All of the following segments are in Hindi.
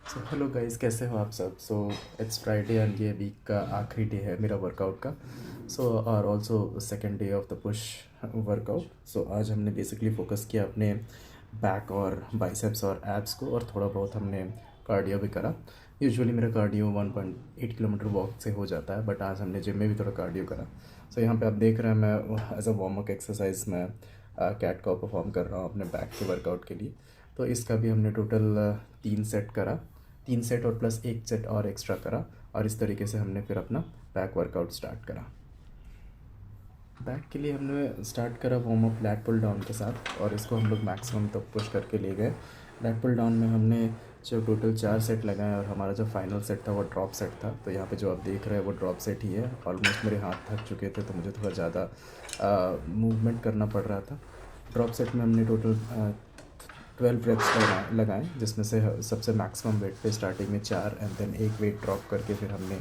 सो हेलो गाइस, कैसे हो आप सब। इट्स फ्राइडे एंड ये वीक का आखिरी डे है मेरा वर्कआउट का। और also second day of the push workout. आज हमने बेसिकली फोकस किया अपने बैक और बाइसेप्स और एब्स को, और थोड़ा बहुत हमने कार्डियो भी करा। यूजुअली मेरा कार्डियो 1.8 किलोमीटर वॉक से हो जाता है, बट आज हमने जिम में भी थोड़ा कार्डियो करा। यहाँ पे आप देख रहे हैं मैं as a warm up exercise में कैट काउ परफॉर्म कर रहा हूँ अपने बैक के वर्कआउट के लिए। तो इसका भी हमने टोटल 3 सेट करा। 3 सेट और प्लस 1 सेट और एक्स्ट्रा करा, और इस तरीके से हमने फिर अपना बैक वर्कआउट स्टार्ट करा। बैक के लिए हमने स्टार्ट करा warm up lat pull down के साथ, और इसको हम लोग मैक्सिमम तक पुश करके ले गए। लैट पुल डाउन में हमने जो टोटल 4 सेट लगाए, और हमारा जो फाइनल सेट था वो ड्रॉप सेट था। तो यहाँ पे जो आप देख रहे हैं वो ड्रॉप सेट ही है। ऑलमोस्ट मेरे हाथ थक चुके थे, तो मुझे थोड़ा ज़्यादा मूवमेंट करना पड़ रहा था। ड्रॉप सेट में हमने टोटल 12 रेप्स लगाए, जिसमें से सबसे मैक्सिमम वेट पे स्टार्टिंग में 4, एंड देन एक वेट ड्रॉप करके फिर हमने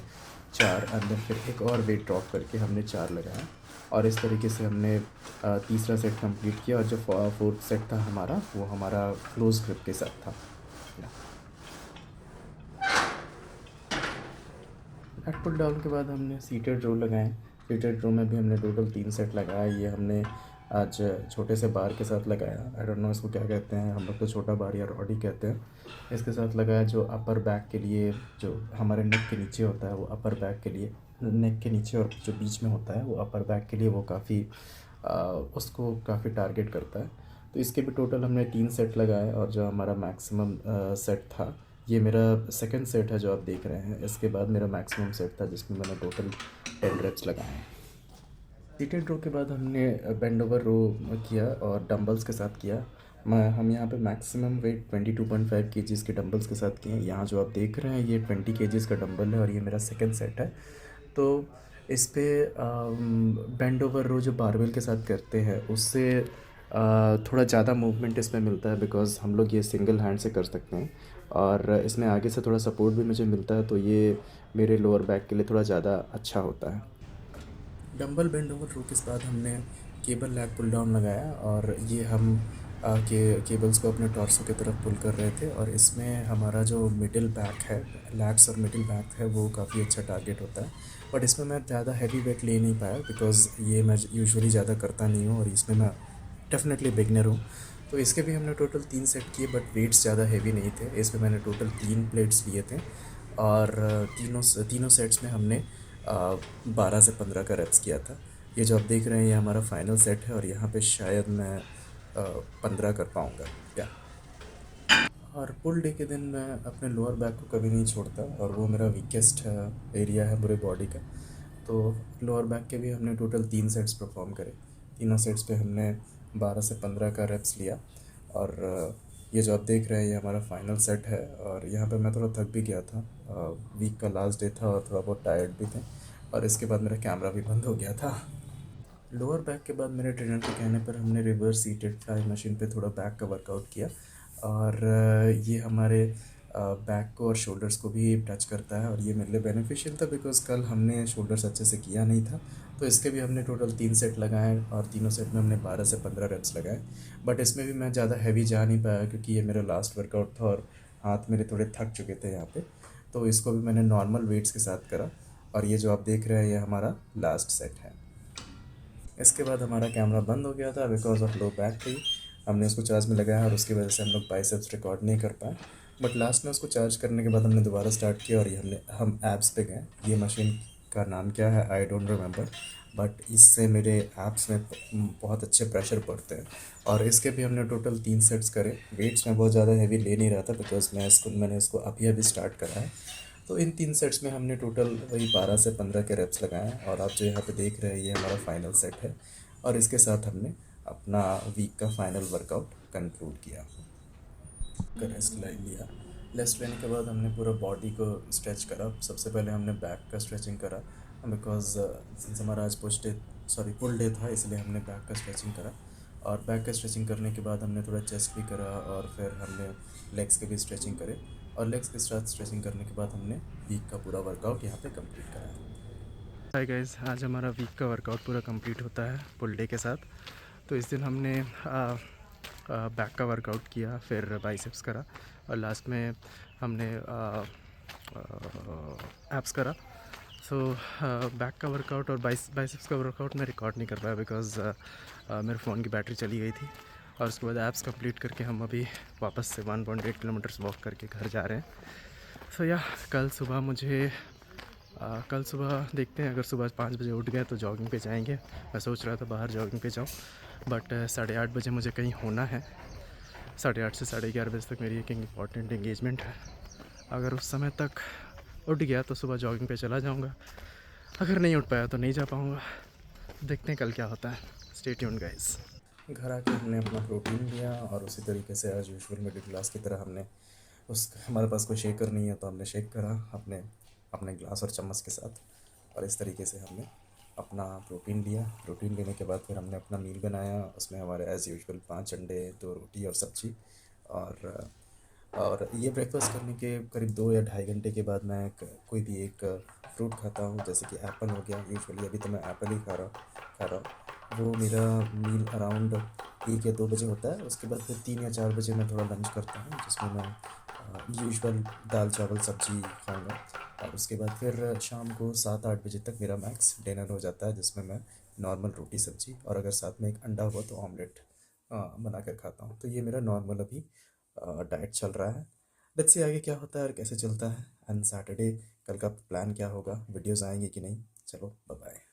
4, एंड देन फिर एक और वेट ड्रॉप करके हमने 4 लगाया। और इस तरीके से हमने तीसरा सेट कंप्लीट किया, और जो फोर्थ सेट था हमारा, वो हमारा क्लोज ग्रिप के साथ था। बैक पुल डाउन के बाद हमने सीटेड रो लगाए। सीटेड रो में भी हमने टोटल 3 सेट लगाया। ये हमने आज छोटे से बार के साथ लगाया। आई डोंट नो इसको क्या कहते हैं, हम लोग तो छोटा बार या रॉडी कहते हैं। इसके साथ लगाया, जो अपर बैक के लिए, जो हमारे नेक के नीचे होता है वो अपर बैक के लिए, नेक के नीचे और जो बीच में होता है वो अपर बैक के लिए, वो काफ़ी उसको काफ़ी टारगेट करता है। तो इसके भी टोटल हमने 3 सेट लगाए, और जो हमारा मैक्सिमम सेट था, ये मेरा सेकंड सेट है जो आप देख रहे हैं। इसके बाद मेरा मैक्सिमम सेट था जिसमें मैंने टोटल 10 रेप्स लगाए हैं। सीटेड रो के बाद हमने बेंड ओवर रो किया, और डंबल्स के साथ किया। मैं हम यहाँ पे मैक्सिमम वेट 22.5 केजीज़ के डंबल्स के साथ किए हैं। यहाँ जो आप देख रहे हैं ये 20 केजीज़ का डंबल है, और ये मेरा सेकंड सेट है। तो इस पे बेंड ओवर रो जो बारबेल के साथ करते हैं, उससे थोड़ा ज़्यादा मूवमेंट इसमें मिलता है, बिकॉज़ हम लोग ये सिंगल हैंड से कर सकते हैं, और इसमें आगे से थोड़ा सपोर्ट भी मुझे मिलता है। तो ये मेरे लोअर बैक के लिए थोड़ा ज़्यादा अच्छा होता है। डंबल बेंड ओवर रो के बाद हमने केबल लैग पुल डाउन लगाया, और ये हम केबल्स को अपने टॉर्सो की तरफ पुल कर रहे थे। और इसमें हमारा जो मिडिल बैक है, लैट्स और मिडिल बैक है, वो काफ़ी अच्छा टारगेट होता है। बट इसमें मैं ज़्यादा हैवी वेट ले नहीं पाया, बिकॉज़ ये मैं यूजुअली ज़्यादा करता नहीं हूँ, और इसमें मैं डेफिनेटली बिगनर हूँ। तो इसके भी हमने टोटल 3 सेट किए, बट वेट्स ज़्यादा हैवी नहीं थे। इसमें मैंने टोटल 3 प्लेट्स लिए थे, और तीनों सेट्स में हमने 12 से 15 का रेप्स किया था। ये जो आप देख रहे हैं ये हमारा फाइनल सेट है, और यहाँ पे शायद मैं 15 कर पाऊँगा। या और पुल डे के दिन मैं अपने लोअर बैक को कभी नहीं छोड़ता, और वो मेरा वीकेस्ट एरिया है पूरे बॉडी का। तो लोअर बैक के भी हमने टोटल 3 सेट्स परफॉर्म करे। तीनों सेट्स पे हमने 12 से 15 का रेप्स लिया। और ये जो आप देख रहे हैं ये हमारा फाइनल सेट है। और यहाँ पे मैं थोड़ा थक भी गया था, वीक का लास्ट डे था, और थोड़ा बहुत टायर्ड भी थे, और इसके बाद मेरा कैमरा भी बंद हो गया था। लोअर बैक के बाद मेरे ट्रेनर के कहने पर हमने रिवर्स सीटेड फ्लाई मशीन पे थोड़ा बैक का वर्कआउट किया। और ये हमारे बैक को और शोल्डर्स को भी टच करता है, और ये मेरे लिए बेनिफिशियल था, बिकॉज़ कल हमने शोल्डर्स अच्छे से किया नहीं था। तो इसके भी हमने टोटल 3 सेट लगाए, और तीनों सेट में हमने 12 से 15 रेप्स लगाए। बट इसमें भी मैं ज़्यादा हैवी जा नहीं पाया, क्योंकि ये मेरा लास्ट वर्कआउट था, और हाथ मेरे थोड़े थक चुके थे यहाँ पे। तो इसको भी मैंने नॉर्मल वेट्स के साथ करा, और ये जो आप देख रहे हैं ये हमारा लास्ट सेट है। इसके बाद हमारा कैमरा बंद हो गया था बिकॉज ऑफ लो बैटरी। हमने उसको चार्ज में लगाया, और उसकी वजह से हम लोग बाइसेप्स रिकॉर्ड नहीं कर पाए। बट लास्ट में उसको चार्ज करने के बाद हमने दोबारा स्टार्ट किया, और ये हम एब्स पे गए। ये मशीन का नाम क्या है आई डोंट रिमेंबर, बट इससे मेरे एब्स में बहुत अच्छे प्रेशर पड़ते हैं। और इसके भी हमने टोटल 3 सेट्स करे। वेट्स में बहुत ज़्यादा हैवी ले नहीं रहा था, बिकॉज मैंने इसको अभी अभी स्टार्ट करा है। तो इन 3 सेट्स में हमने टोटल वही 12 से 15 के रेप्स लगाए हैं, और आप जो यहाँ पे देख रहे हैं ये हमारा फाइनल सेट है। और इसके साथ हमने अपना वीक का फाइनल वर्कआउट कंक्लूड किया, का रेस्ट ले लिया। रेस्ट लेने के बाद हमने पूरा बॉडी को स्ट्रेच करा। सबसे पहले हमने बैक का स्ट्रेचिंग करा, बिकॉज सिंस हमारा आज पुल डे था, इसलिए हमने बैक का स्ट्रेचिंग करा। और बैक का स्ट्रेचिंग करने के बाद हमने थोड़ा चेस्ट भी करा, और फिर हमने लेग्स के भी स्ट्रेचिंग करे। और लेग्स के साथ स्ट्रेचिंग करने के बाद हमने वीक का पूरा वर्कआउट यहाँ पे कंप्लीट करा। हाय गाइस, आज हमारा वीक का वर्कआउट पूरा कंप्लीट होता है पुल डे के साथ। तो इस दिन हमने बैक का वर्कआउट किया, फिर बाइसेप्स करा और लास्ट में हमने एब्स करा। सो बैक का वर्कआउट और बाइसेप्स का वर्कआउट मैं रिकॉर्ड नहीं कर पाया बिकॉज़ मेरे फ़ोन की बैटरी चली गई थी। और उसके बाद एब्स कंप्लीट करके हम अभी वापस से 1.8 किलोमीटर्स वॉक करके घर जा रहे हैं। सो या कल सुबह देखते हैं, अगर सुबह 5 बजे उठ गए तो जॉगिंग पे जाएंगे। मैं सोच रहा था बाहर जॉगिंग पे जाऊँ, बट 8:30 बजे मुझे कहीं होना है। 8:30 से 11:30 बजे तक मेरी एक इम्पॉर्टेंट इंगेजमेंट है। अगर उस समय तक उठ गया तो सुबह जॉगिंग पे चला जाऊँगा, अगर नहीं उठ पाया तो नहीं जा पाऊँगा। देखते हैं कल क्या होता है। Stay tuned guys. घर आके हमने अपना प्रोटीन लिया और उसी तरीके से एज यूजुअल मिडिल क्लास की तरह हमने उस हमारे पास कोई शेकर नहीं है तो हमने शेक करा अपने अपने ग्लास और चम्मच के साथ। और इस तरीके से हमने अपना प्रोटीन लिया। प्रोटीन लेने के बाद फिर हमने अपना मील बनाया। उसमें हमारे एज़ यूजुअल 5 अंडे, 2 रोटी और सब्ज़ी। और ये ब्रेकफास्ट करने के करीब 2 या ढाई घंटे के बाद मैं कोई भी एक फ्रूट खाता हूँ, जैसे कि एप्पल हो गया। यूजुअली अभी तो मैं एप्पल ही खा रहा हूँ। वो मेरा मील अराउंड 1 या 2 बजे होता है। उसके बाद फिर 3 या 4 बजे मैं थोड़ा लंच करता हूँ, जिसमें मैं यूजुअल दाल चावल सब्जी खाऊंगा। और उसके बाद फिर शाम को 7-8 बजे तक मेरा मैक्स डिनर हो जाता है, जिसमें मैं नॉर्मल रोटी सब्जी और अगर साथ में एक अंडा हुआ तो ऑमलेट बना कर खाता हूँ। तो ये मेरा नॉर्मल अभी डाइट चल रहा है। लेट्स सी आगे क्या होता है और कैसे चलता है। एंड सैटरडे कल का प्लान क्या होगा, वीडियोस आएंगे कि नहीं। चलो बाय बाय।